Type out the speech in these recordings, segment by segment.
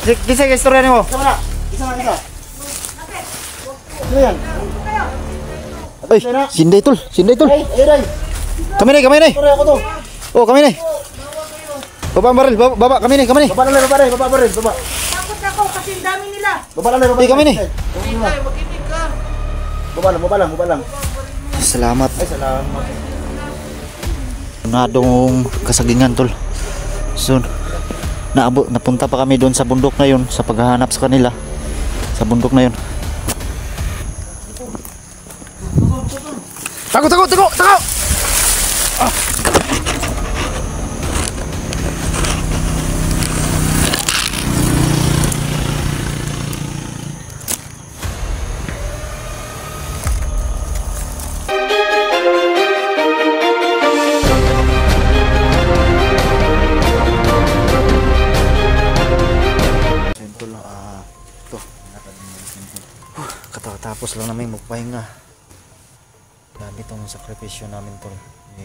Kisah istorya nimo. Isa mana? Isa mana isa? Ano yan? Ay, sinday tol. Ay, ay. Kami nih. Sorry ako to. Oh, kami nih. Baba baril, baba kami nih. Baba lang, baba. Takot ako kasi ang dami nila. Baba lang. Kami nih. Makinig ka. Baba lang. Salamat. Ay, salamat. Nadong kasagingan tol. So, napunta pa kami doon sa bundok na yun, sa paghahanap sa kanila. Sa bundok na yun. Takot! Katapos lang namin magpahinga. Grabe itong sakripisyo namin tol.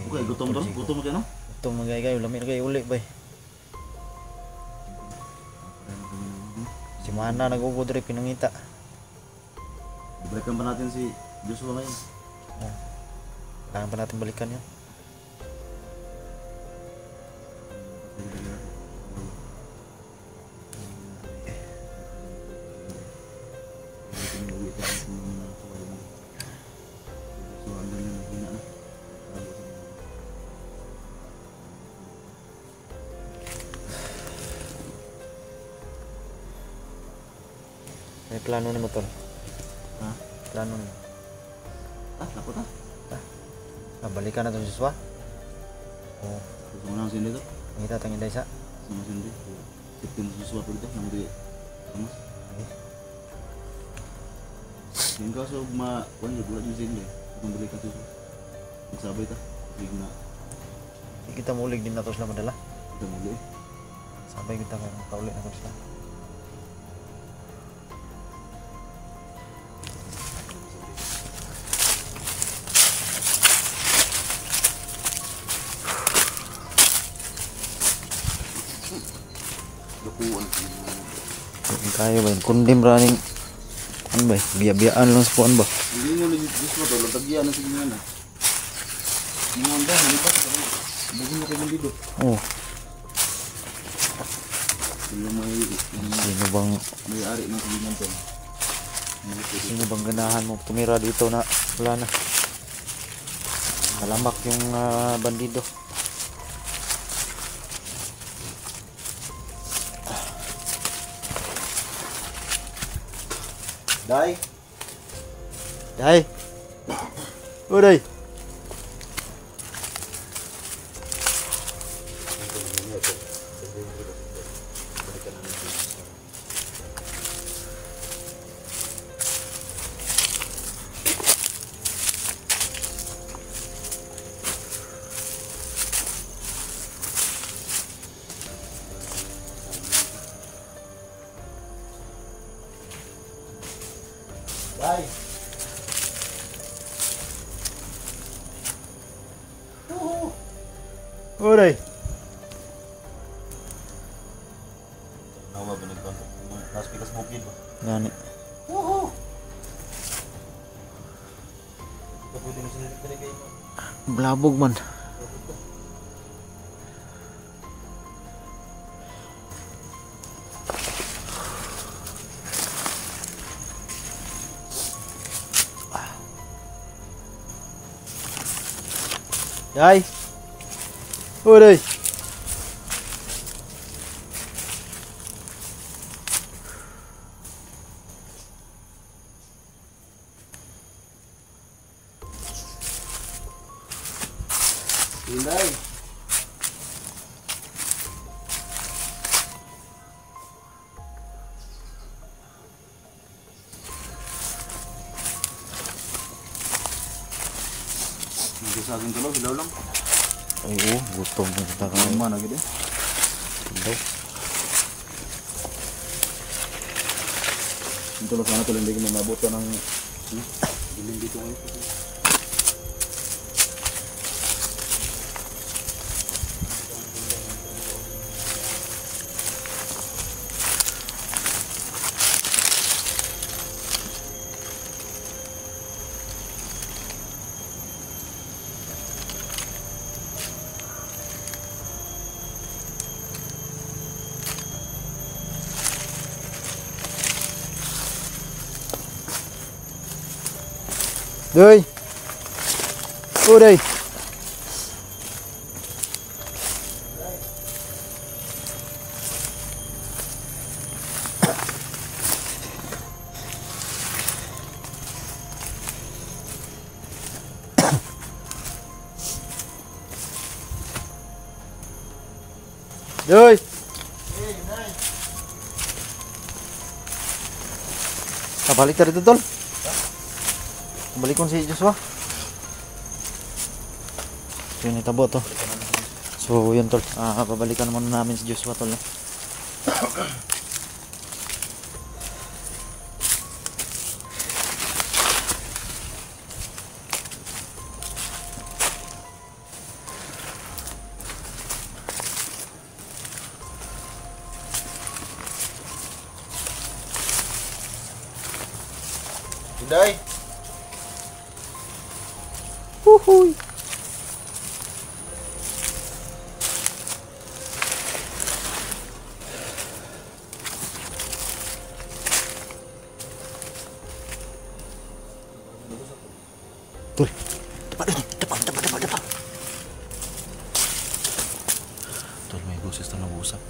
Okay, gutom mo kayo, no? Gutom mga gayo, lamig na kayo uli bay. Si Mana nagugod rin pinangita. Balikan pa natin si Joshua ngayon. Kailangan pa natin balikan yan. May plano ni mo tol. Ha? Plano ni. Lapot ha? Balikan na ito si Joshua. Oo. Gusto mo na ang sindi to? Ngita tangin dahil sa. Gusto mo sindi? Sipin sa Joshua po dito, naman di kamas. Yung kaso kuhan niya, bulat yung sindi. Kung balikan sa Joshua. Magsabay ta. Big na. Kita mulig din na ito sila madala. Kita muli eh. Sabay kita kaulit na ito sila. Kaya ba yun? Kundim running. Ano ba yun? Biya-biyaan lang sa puan ba? Hindi nyo legit gusto to. Latagyan na sige nga na. Hindi mo handa. Halipas. Bagin mo kayo mandido. Oo. Sino bang may ari ng kalingan to? Sino bang ganahan mo tumira dito na wala na? Nalamak yung bandido. Day. Uday. Day. Uday. Nawa ba nagbanto? Nas pikas mo kid ba? Ngani. Pwede na sila dito kayo. Blabog man. Day. Uday. Inday. Sa akin tulog, hilaw lang. Oo, gutom mo kita ka. Ano lagi din? Hilaw. Ito lang sana tuloy, hindi ko mabuto ng ilim dito ngayon. Day. Oh, day. Day. Balik ka rito, tol. Balik ko si Joshua. So, yun itabo to. So, yun, tol. Babalikan muna namin si Joshua, tol. Inday. Uhuy. Tol. Depan. Tol, may boses na nag-uusap.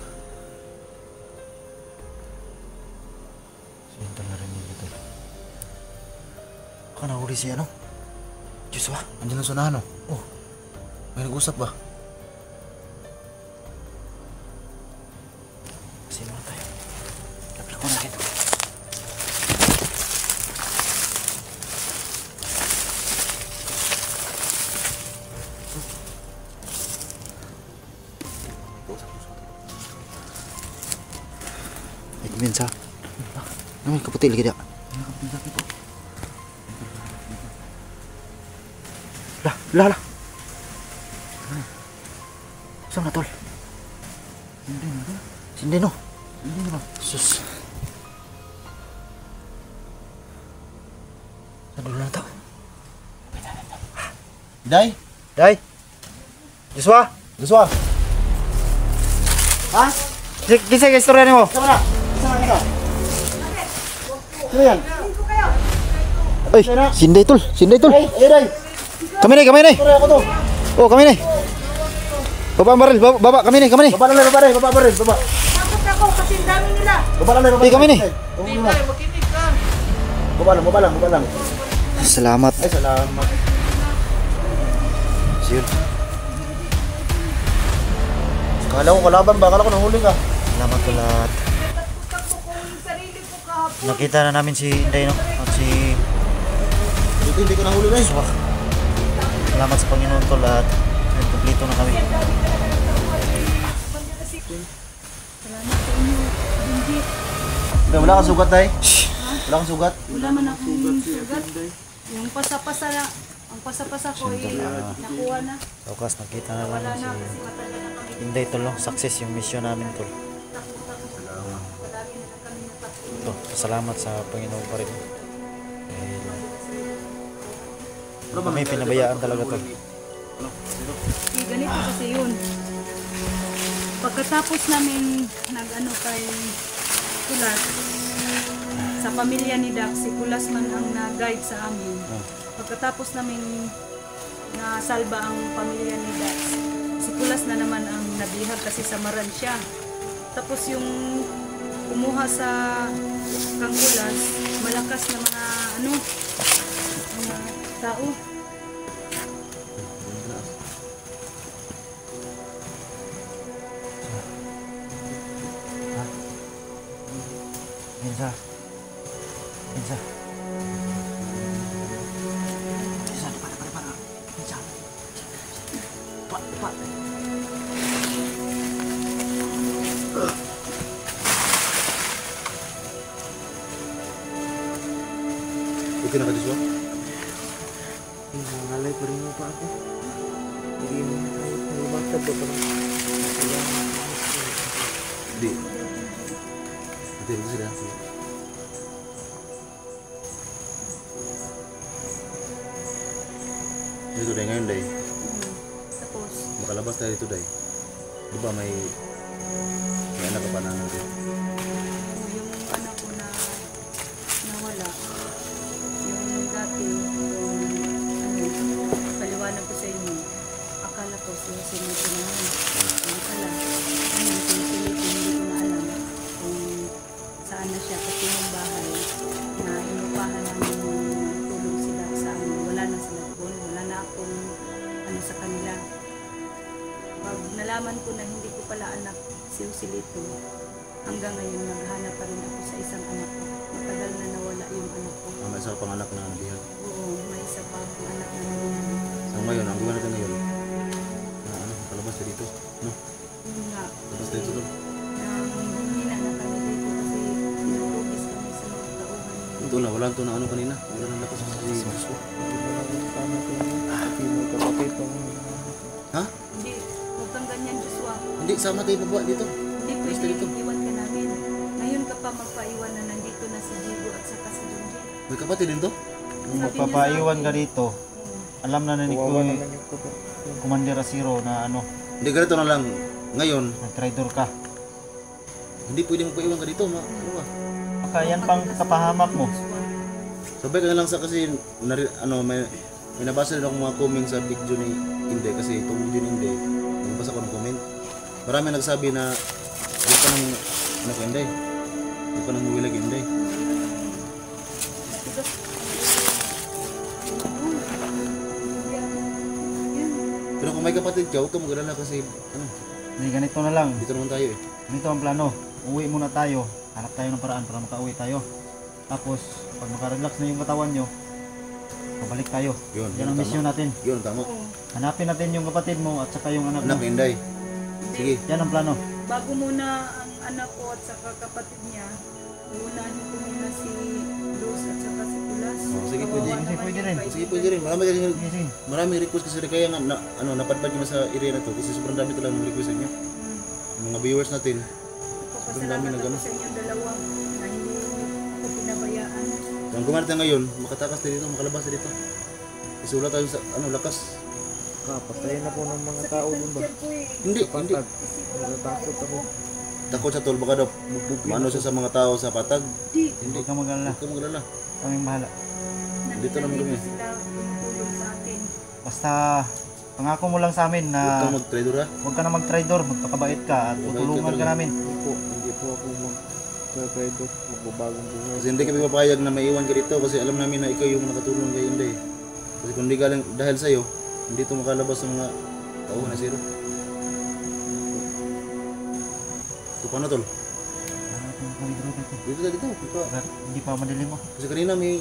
Sinta na rin nila, tol. Baka nahuli siya, no? Joshua, Andiyan na sunahan, oh. Oh. May nag-usap ba? kasi mo tayo. Lapla ko na rin. Ay, kuminsa. Naman, kaputi lagi dia. Lah. Saan na, tol? Sindi, no? Sus. Saan dulo na to? Inday. Day! Joshua! Joshua. Ha? Kisay ka istorya niyo mo? Sama na. Sama na. Sino yan? Ay, Sinday, tol. Ay, Day. Kami na. Sorry ako to. Oh, kami na. Baba ang baril, baba, kami na. Baba lang, baba rin. Baba. Takot ako kasi ang dami nila. Baba lang. Di kami ni. Tingay, makinig ka. Baba lang. Salamat. Ay, salamat. Siyun. Kala ko kalaban ba? Kala ko nahuli ka. Salamat ulit. Takot ko yung sarili ko kahapon. Nakita na namin si Inday, no? At si Dito hindi ko nahuli na eh. Joshua. Salamat sa Panginoon, tol. At kumplito na kami. Salamat sa inyo. Hindi. Wala kang sugat, Day? Wala kang sugat? Wala man akong sugat. Yung pasapasa na. Ang pasapasa ko nakuha na. Sa wakas, nakita na Wala namin na si kasi matagal na kami. Inday, tol, no? Success yung mission namin, tol. Palagi na lang kami natakot. Ito, salamat sa Panginoon pa rin. Kami pinabayaan talaga, tol. Ganito kasi yun. Pagkatapos namin nag-ano kay Kulas, sa pamilya ni Dax, si Kulas man ang nag-guide sa amin. Pagkatapos namin nasalba ang pamilya ni Dax, si Kulas na naman ang nabihag kasi samaran siya. Tapos yung kumuha sa kang Kulas, malakas na mga tao. Minsa. Para. Minsa. Pa. Okay na ka, Joshua? Nangalay pa rin mo pa ako. Hindi mo nabasag ba parang Hindi. Hindi sila. Dito, Day, ngayon, Day. Tapos, Makalabas tayo dito, Day. Di ba may anak ka pa na natin? yung anak ko na nawala, yung dati, yung naman na siya kasi yung bahay na inupahan namin yung tulong sila sa amin. Wala na sila doon, wala na akong ano sa kanila. Pag nalaman ko na hindi ko pala anak si Joselito, hanggang ngayon naghahanap pa rin ako sa isang anak ko. Matagal na nawala yung anak ko. May isa pang anak na nabihag. Oo, may isa pa akong anak na nawala. So ngayon, ang gawin natin ngayon, na ano, palabas ka dito. No? Yun nga. Labas tayo dito. Nanghihina na kami dito kasi tinutugis kami sa mga tauhan. Ito na, wala ito na ano kanina. Wala nang lakas sa Jesus ko. Sana ko yun. Kasi may kapatid ang Ha? Hindi, huwag kang ganyan, Joshua. Hindi, sama tayo baba dito. Hindi Basta pwede dito. iwan ka namin. Ngayon ka pa magpaiwan na nandito na si Jigo at saka si Junji. May kapatid din to? Kung magpapaiwan ka dito, alam na ni kawawa Kuy, naman yung kapatid. Commander Asiro na ano, Hindi, ganito na lang. Ngayon, nag-traitor ka. hindi pwede magpaiwan ka dito. Ano ba? Baka yan pang kapahamak mo. Sabay ka na lang sa kasi, may nabasa rin akong mga comment sa video ni Inday kasi itong video ni Inday, nagbasa ko ng comment. Marami nagsabi na huwag ka nang ano ka Inday. Huwag ka nang mawilag Inday. Pero kung may kapatid ka, huwag ka mag-alala kasi ano, Hindi, ganito na lang. dito naman tayo eh. Ganito ang plano. Uwi muna tayo. Hanap tayo ng paraan para makauwi tayo. Tapos, pag makarelax na yung katawan nyo, pabalik tayo. Yun, Yan ang tama. misyon natin. Yun, tama. Hanapin natin yung kapatid mo at saka yung anak Anak mo. ni Inday. Sige. Yan ang plano. Bago muna ang anak ko at saka kapatid niya, uunahin ko muna si Luz at saka si Kulas. Oh, sige, Kawawa pwede. naman Sige, pwede yung rin. kaibigan Sige, pwede rin. Marami kasi Sige, sige. maraming request kasi rin kaya nga napadpad nyo na sa area na to kasi sobrang dami talaga ng request niyo. Yung mga viewers natin. Papasalamat ako sa inyong dalawa na hindi ako pinabayaan. Kung kumanta ngayon, makatakas tayo dito, makalabas tayo dito. Kasi wala tayo sa lakas. Patayin na po ng mga tao dun ba? Hindi. Patag. Natatakot ako. Takot sa tol, baka daw maano siya sa mga tao sa patag. Di, Hindi. Huwag kang mag-alala. Huwag ka magalala. Kaming bahala. Dito naman kami. sila tumutulong sa atin. Basta, pangako mo lang sa amin Huwag na kang mag-trader ha. huwag ka na mag-traitor, magpakabait ka at Mabait ka tutulungan ka talaga. namin. Hindi po ako mag-traido. Magbabagong buhay. Kasi hindi kami papayag na maiwan ka dito kasi alam namin na ikaw yung nakatulong kay Inday. Kasi kung hindi galing dahil sa'yo, hindi ito makalabas sa mga tao na zero. So paano tol? Dito. Dito. Hindi pa madilim mo. Kasi kanina may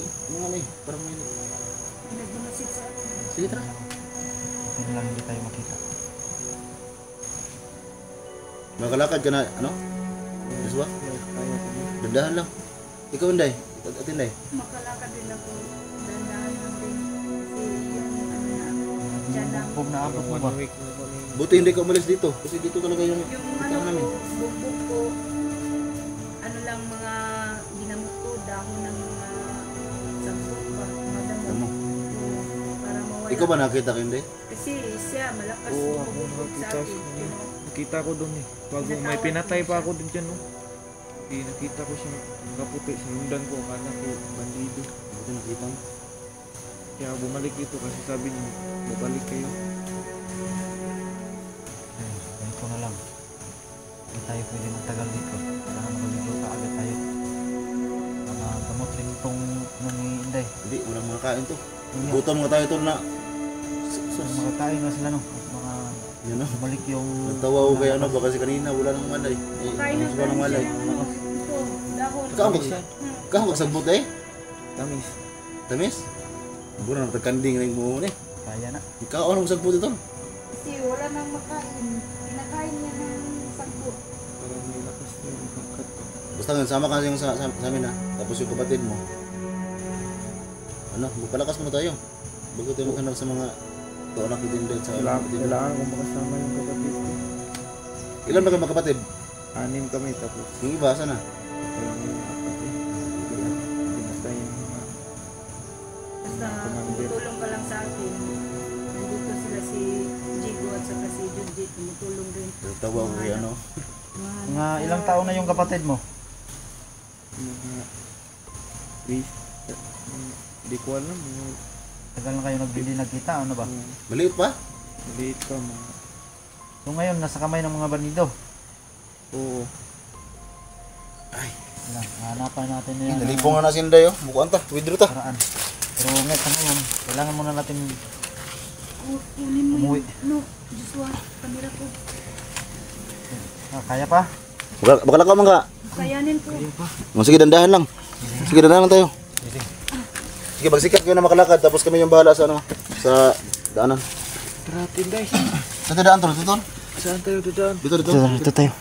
parang may... Nagmamasid sa atin. Sige tara. Hindi na lang hindi tayo makita. Makalakad ka na, ano? Joshua? Dandahan lang. Ikaw Inday. At Inday. Makalakad din ako. Dandahan lang din. Kasi yung ano na, dyan lang. Kung naabot mo ba? 1 week na kami. Buti hindi ka umalis dito. Kasi dito talaga yung Yung ito ano namin. ko, bumbog ko, ano lang mga ginamot ko, dahon ng mga sagbot ba, madamot. Damo. Oo, para mawala. Ikaw ba nakita ka Inday? Kasi siya, malakas Oo, ako bumubog sa nakita akin. siya. Nakita ko doon eh. Bago may pinatay pa ako din dyan no. Di nakita ko siya kaputi. Sinundan ko. Akala ko bandido. Buti nakita mo. Kaya bumalik dito kasi sabi niya, babalik kayo. Ganito na lang. Hindi tayo pwede magtagal dito. Kailangan magaligo ka agad tayo. Mga gamot rin itong ano ni Inday. Hindi, walang mga kain to. Yun, Gutom nga tayo tol na. makakain na sila no. At mga Yun no. bumalik yung... Nagtawa ko kay ano ba kasi kanina wala nang malay. Kain na Wala nang malay. siya ng ano, ito, dahon. Ikaw magsagbot eh. Tamis. Tamis? Bura na tagkanding rin mo eh. Kaya na. Ikaw ano magsagbot ito? Kasi wala nang makain. Kinakain niya ng sagbot. Para may lakas na yung pagkat. Basta nga sama ka yung sa amin ha. Tapos yung kapatid mo. Ano, magpalakas mo tayo. Bago tayo maghanap sa mga anak ni Dinday sa kapatid mo. Kailangan ko makasama yung kapatid ko. Ilan ba kayo magkapatid? 6 kami tapos. Yung iba, sana? Ayun yung kapatid. Pinatay yung mga Basta tumutulong ka lang sa akin. Nandito sila si Jigo at saka si Junjit. Tumutulong rin. Tawa ko kay ano. Mga ilang taon na yung kapatid mo? mga please. Hindi ko alam. Tagal na kayo nagbili nagkita, ano ba? Maliit pa? Maliit pa mga. So ngayon, nasa kamay ng mga bandido. Oo. Ay, Lang, hanapan natin yan. Nalipong na si Inday, oh. Bukuan ta, withdraw ta. Paraan. Pero ngayon sa ngayon, kailangan muna natin Kunin mo umuwi. yung, Joshua, kamera ko. Kaya pa? Baka lang ka mga. Kayanin ko. Sige, dandahan lang. Sige, dandahan lang tayo. Sige. Sige, magsikat kayo na makalakad, tapos kami yung bahala sa ano, sa daanan. Grabe guys. Sa daan, tol, tol. Saan tayo dadaan? Dito. Ito tayo.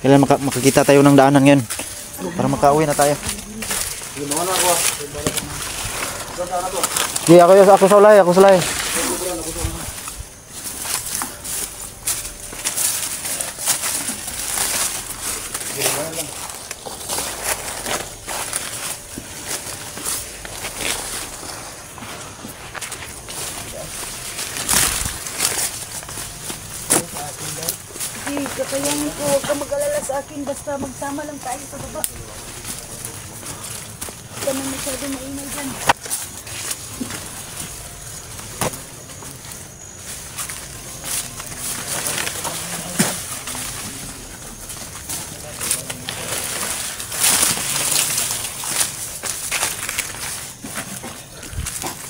Kailangan makakita tayo ng daanan ngayon. Para makauwi na tayo. Sige, mga na ako, ah. Saan daan na to? Sige, ako sa ulay, ako sa ulay. Sige, kakayanin ko. Huwag ka mag-alala sa akin. Basta magsama lang tayo sa baba. Huwag ka na masyado maingay dyan.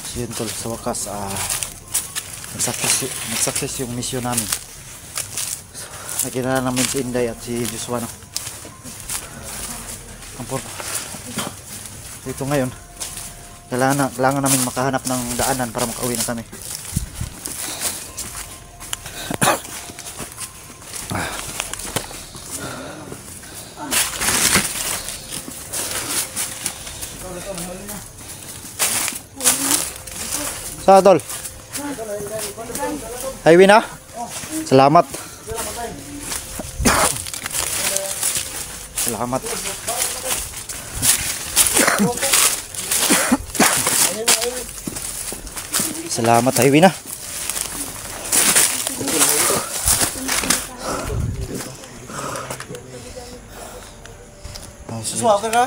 So yun tol, sa wakas nag-success yung mission namin. Nakita na namin si Inday at si Joshua, no? Dito ngayon kailangan namin makahanap ng daanan para makauwi na kami. Sa tol. Highway na? Salamat. Salamat. Salamat, highway na. Suswa ka ka?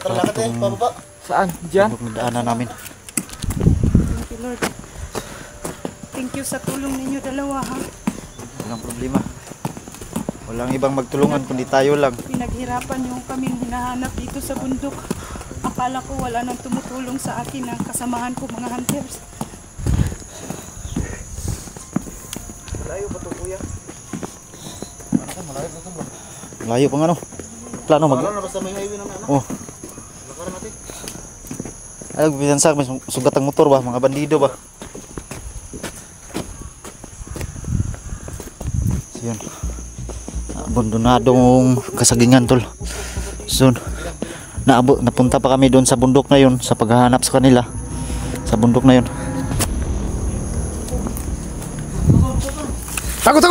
Katalakad eh, pababa. Saan? Diyan? Daanan namin. Thank you, Lord. Thank you sa tulong ninyo dalawa, ha? Walang problema. Walang ibang magtulungan kundi tayo lang. Pinaghirapan yung kaming hinahanap dito sa bundok. Akala ko wala nang tumutulong sa akin ang kasamahan ko, mga hunters. Malayo ba ito kuya? Malayo na ito ba? Layo pang ano. Plano mag... Wala na basta may highway naman. Oh. Lakaran natin. Ay, bisansa may sugat ang motor ba, mga bandido ba. So yun. Abandonadong kasagingan tol. So napunta pa kami doon sa bundok na yun, sa paghahanap sa kanila. Sa bundok na yun. Tago!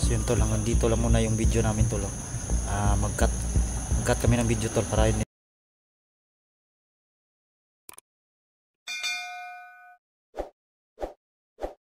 So yun tol, hanggang dito lang muna yung video namin tol. Mag-cut kami ng video tol para hindi